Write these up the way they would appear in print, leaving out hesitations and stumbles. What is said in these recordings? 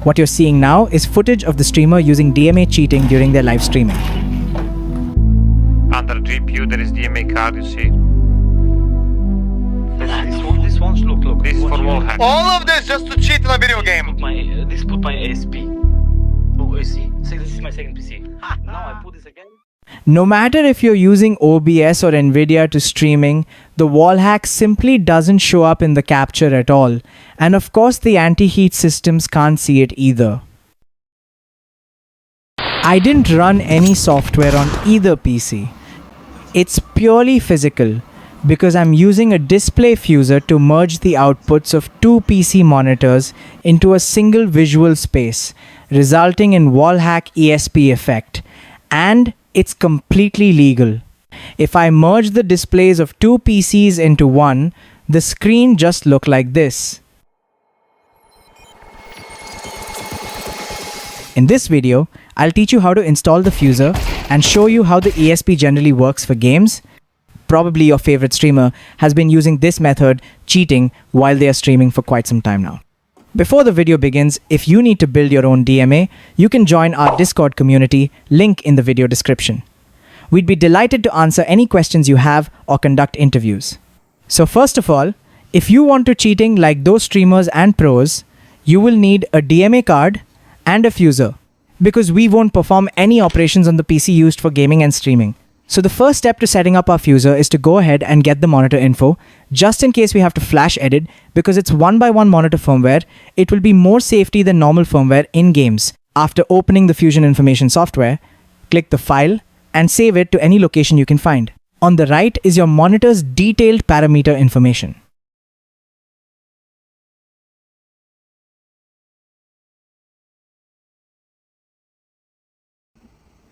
What you're seeing now is footage of the streamer using DMA cheating during their live streaming. Under GPU there is DMA card, you see. This one, look. This is for wall hack. All of this just to cheat in a video game. This put my ASP. Oh, you see? So this is my second PC. Now I put this again. No matter if you're using OBS or NVIDIA to streaming, the wall hack simply doesn't show up in the capture at all. And of course, the anti-heat systems can't see it either. I didn't run any software on either PC. It's purely physical because I'm using a display fuser to merge the outputs of two PC monitors into a single visual space, resulting in wall hack ESP effect. And it's completely legal. If I merge the displays of two PCs into one, the screen just looks like this. In this video, I'll teach you how to install the fuser and show you how the ESP generally works for games. Probably your favorite streamer has been using this method, cheating, while they are streaming for quite some time now. Before the video begins, if you need to build your own DMA, you can join our Discord community, link in the video description. We'd be delighted to answer any questions you have or conduct interviews. So first of all, if you want to cheating like those streamers and pros, you will need a DMA card and a fuser, because we won't perform any operations on the PC used for gaming and streaming. So the first step to setting up our fuser is to go ahead and get the monitor info, just in case we have to flash edit. Because it's 1x1 monitor firmware, it will be more safety than normal firmware in games. After opening the Fusion Information software, click the file and save it to any location you can find. On the right is your monitor's detailed parameter information.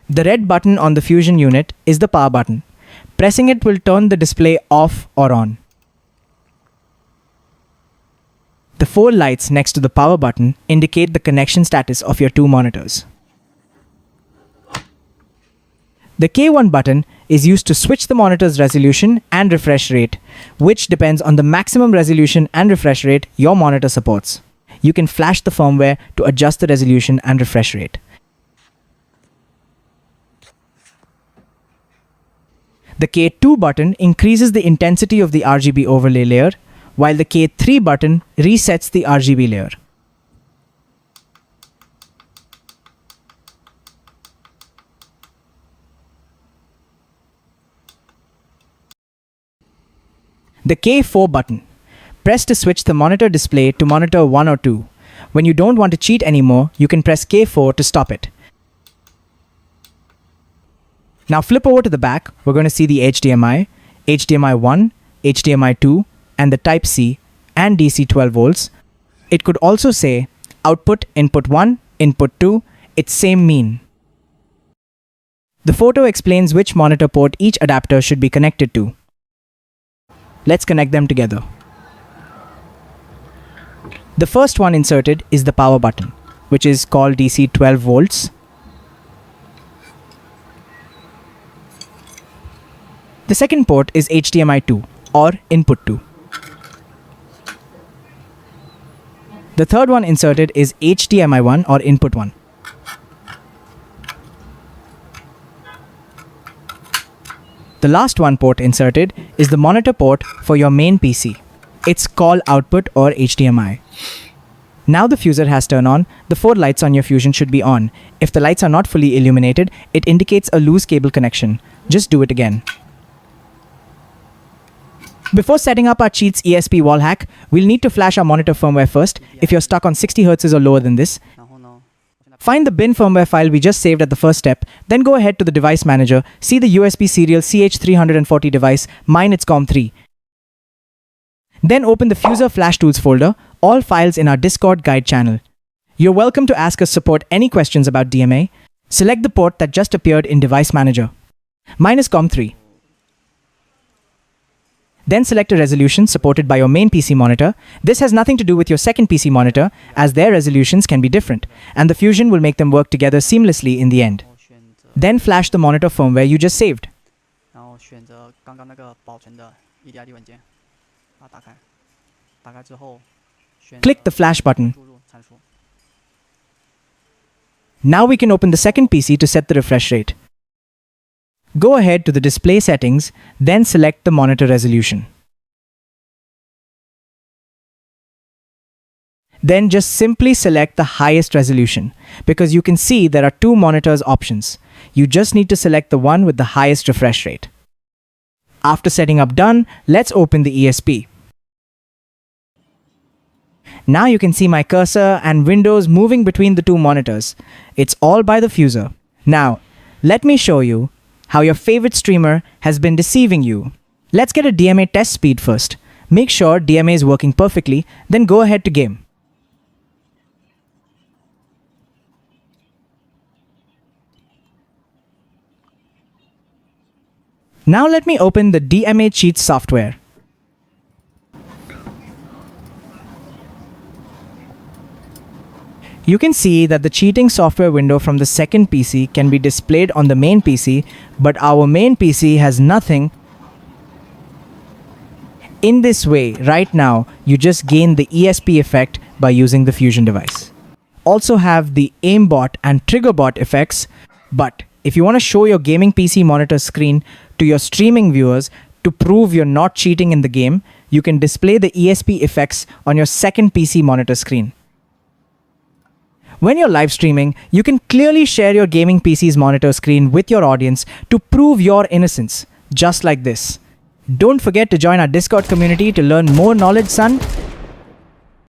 The red button on the Fusion unit is the power button. Pressing it will turn the display off or on. The four lights next to the power button indicate the connection status of your two monitors. The K1 button is used to switch the monitor's resolution and refresh rate, which depends on the maximum resolution and refresh rate your monitor supports. You can flash the firmware to adjust the resolution and refresh rate. The K2 button increases the intensity of the RGB overlay layer, while the K3 button resets the RGB layer. The K4 button. Press to switch the monitor display to monitor 1 or 2. When you don't want to cheat anymore, you can press K4 to stop it. Now flip over to the back, we're going to see the HDMI, HDMI 1, HDMI 2, and the Type-C and DC 12 volts. It could also say output input 1, input 2, it's same mean. The photo explains which monitor port each adapter should be connected to. Let's connect them together. The first one inserted is the power button, which is called DC 12 volts. The second port is HDMI 2 or input 2. The third one inserted is HDMI 1 or input 1. The last one port inserted is the monitor port for your main PC. It's called output or HDMI. Now the fuser has turned on, the four lights on your Fusion should be on. If the lights are not fully illuminated, it indicates a loose cable connection. Just do it again. Before setting up our Cheats ESP wall hack, we'll need to flash our monitor firmware first if you're stuck on 60 Hz or lower than this. Find the bin firmware file we just saved at the first step, then go ahead to the device manager, see the USB serial CH340 device, mine it's COM3. Then open the Fuser Flash Tools folder, all files in our Discord guide channel. You're welcome to ask us support any questions about DMA. Select the port that just appeared in Device Manager. Mine is COM3. Then select a resolution supported by your main PC monitor. This has nothing to do with your second PC monitor, as their resolutions can be different, and the Fusion will make them work together seamlessly in the end. Then flash the monitor firmware you just saved. Click the flash button. Now we can open the second PC to set the refresh rate. Go ahead to the display settings, then select the monitor resolution. Then just simply select the highest resolution, because you can see there are two monitors options. You just need to select the one with the highest refresh rate. After setting up done, let's open the ESP. Now you can see my cursor and windows moving between the two monitors. It's all by the fuser. Now, let me show you how your favorite streamer has been deceiving you. Let's get a DMA test speed first. Make sure DMA is working perfectly, then go ahead to game. Now let me open the DMA Cheats software. You can see that the cheating software window from the second PC can be displayed on the main PC, but our main PC has nothing. In this way, right now, you just gain the ESP effect by using the Fusion device. Also have the aimbot and triggerbot effects, but if you want to show your gaming PC monitor screen to your streaming viewers to prove you're not cheating in the game, you can display the ESP effects on your second PC monitor screen. When you're live streaming, you can clearly share your gaming PC's monitor screen with your audience to prove your innocence, just like this. Don't forget to join our Discord community to learn more knowledge, son.